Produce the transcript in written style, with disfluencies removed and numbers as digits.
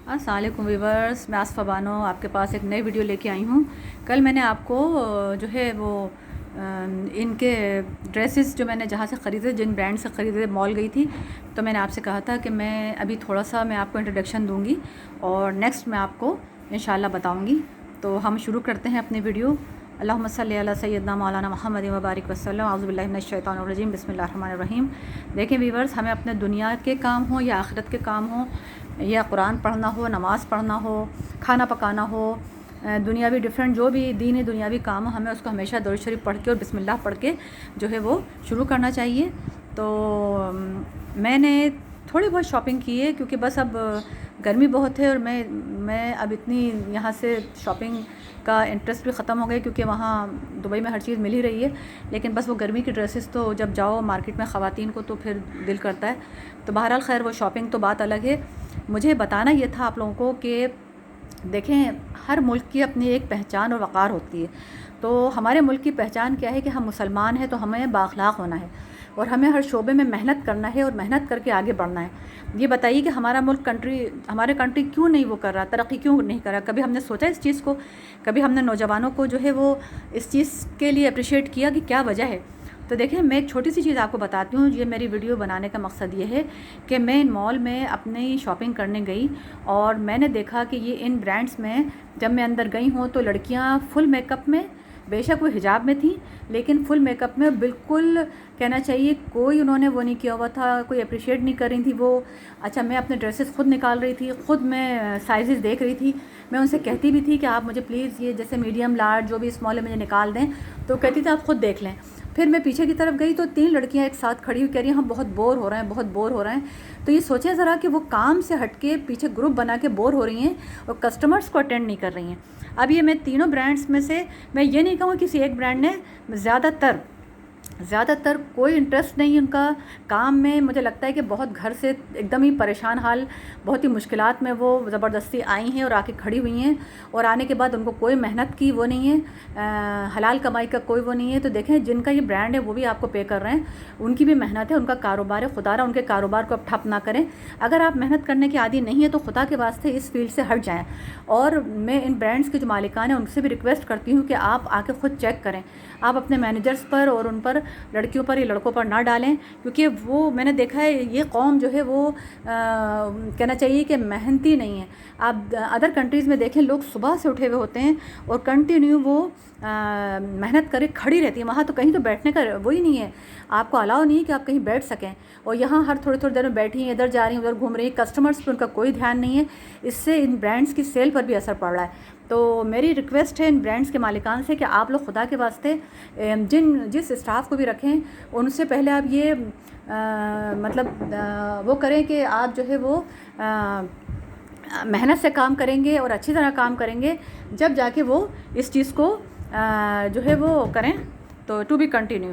अस्सलाम वालेकुम व्यूअर्स, मैं आसफ़ा बानो आपके पास एक नई वीडियो लेके आई हूँ। कल मैंने आपको जो है वो इनके ड्रेसेस जो मैंने जहाँ से ख़रीदे, जिन ब्रांड से ख़रीदे, मॉल गई थी, तो मैंने आपसे कहा था कि मैं अभी थोड़ा सा मैं आपको इंट्रोडक्शन दूँगी और नेक्स्ट मैं आपको इंशाल्लाह बताऊँगी। तो हम शुरू करते हैं अपनी वीडियो। अल्लाहुम्मा सल्ली अला सय्यदना मौलाना मुहम्मद व बारिक वसल्लम। औज़ु बिल्लाहि मिनश शैतानिर रजीम। बिस्मिल्लाहिर रहमानिर रहीम। देखें व्यूअर्स, हमें अपने दुनिया के काम हो या आखिरत के काम हो, या कुरान पढ़ना हो, नमाज़ पढ़ना हो, खाना पकाना हो, दुनियावी डिफरेंट जो भी दीनी दुनियावी काम हो, हमें उसको हमेशा दुरूद शरीफ पढ़ के और बिस्मिल्लाह पढ़ के जो है वो शुरू करना चाहिए। तो मैंने थोड़ी बहुत शॉपिंग की है, क्योंकि बस अब गर्मी बहुत है और मैं अब इतनी यहाँ से शॉपिंग का इंटरेस्ट भी ख़त्म हो गया, क्योंकि वहाँ दुबई में हर चीज़ मिल ही रही है। लेकिन बस वो गर्मी की ड्रेसेस तो जब जाओ मार्केट में ख़वातीन को तो फिर दिल करता है। तो बहरहाल खैर वो शॉपिंग तो बात अलग है। मुझे बताना ये था आप लोगों को कि देखें, हर मुल्क की अपनी एक पहचान और वक़ार होती है। तो हमारे मुल्क की पहचान क्या है कि हम मुसलमान हैं, तो हमें बाअखलाक़ होना है और हमें हर शोबे में मेहनत करना है और मेहनत करके आगे बढ़ना है। ये बताइए कि हमारा मुल्क हमारे कंट्री क्यों नहीं वो कर रहा, तरक्की क्यों नहीं कर रहा? कभी हमने सोचा इस चीज़ को? कभी हमने नौजवानों को जो है वो इस चीज़ के लिए अप्रिशिएट किया कि क्या वजह है? तो देखें, मैं एक छोटी सी चीज़ आपको बताती हूँ। ये मेरी वीडियो बनाने का मकसद ये है कि मैं इन मॉल में अपनी शॉपिंग करने गई और मैंने देखा कि ये इन ब्रांड्स में जब मैं अंदर गई हूँ तो लड़कियाँ फुल मेकअप में, बेशक वो हिजाब में थी, लेकिन फुल मेकअप में, बिल्कुल कहना चाहिए कोई उन्होंने वो नहीं किया हुआ था, कोई अप्रिशिएट नहीं कर रही थी वो। अच्छा, मैं अपने ड्रेसेस खुद निकाल रही थी, खुद मैं साइज़ देख रही थी। मैं उनसे कहती भी थी कि आप मुझे प्लीज़ ये जैसे मीडियम, लार्ज जो भी स्मॉल है मुझे निकाल दें, तो कहती थी आप खुद देख लें। फिर मैं पीछे की तरफ गई तो 3 लड़कियां एक साथ खड़ी हुई कह रही हैं हम बहुत बोर हो रहे हैं, बहुत बोर हो रहे हैं। तो ये सोचें ज़रा कि वो काम से हट के पीछे ग्रुप बना के बोर हो रही हैं और कस्टमर्स को अटेंड नहीं कर रही हैं। अब ये मैं तीनों ब्रांड्स में से मैं ये नहीं कहूँ किसी एक ब्रांड ने ज़्यादातर कोई इंटरेस्ट नहीं उनका काम में। मुझे लगता है कि बहुत घर से एकदम ही परेशान हाल, बहुत ही मुश्किलात में वो ज़बरदस्ती आई हैं और आके खड़ी हुई हैं, और आने के बाद उनको कोई मेहनत की वो नहीं है, हलाल कमाई का कोई वो नहीं है। तो देखें, जिनका ये ब्रांड है वो भी आपको पे कर रहे हैं, उनकी भी मेहनत है, उनका कारोबार है। खुदारा उनके कारोबार को अब ठप ना करें। अगर आप मेहनत करने के आदी नहीं है तो खुदा के वास्ते इस फील्ड से हट जाएँ। और मैं इन ब्रांड्स के जो मालिकान हैं उनसे भी रिक्वेस्ट करती हूँ कि आप आके ख़ुद चेक करें। आप अपने मैनेजर्स पर और उन पर, लड़कियों पर या लड़कों पर ना डालें, क्योंकि वो मैंने देखा है ये कौम जो है वो कहना चाहिए कि मेहनती नहीं है। आप अदर कंट्रीज़ में देखें, लोग सुबह से उठे हुए होते हैं और कंटिन्यू वो मेहनत करे खड़ी रहती है। वहाँ तो कहीं तो बैठने का वही नहीं है, आपको अलाउ नहीं है कि आप कहीं बैठ सकें। और यहाँ हर थोड़ी थोड़ी देर में बैठी हैं, इधर जा रही हैं, उधर घूम रही हैं, कस्टमर्स पर उनका कोई ध्यान नहीं है। इससे इन ब्रांड्स की सेल पर भी असर पड़ रहा है। तो मेरी रिक्वेस्ट है इन ब्रांड्स के मालिकान से कि आप लोग खुदा के वास्ते जिस स्टाफ को भी रखें, उनसे पहले आप ये वो करें कि आप जो है वो मेहनत से काम करेंगे और अच्छी तरह काम करेंगे, जब जाके वो इस चीज़ को जो है वो करें। तो टू बी कंटिन्यू।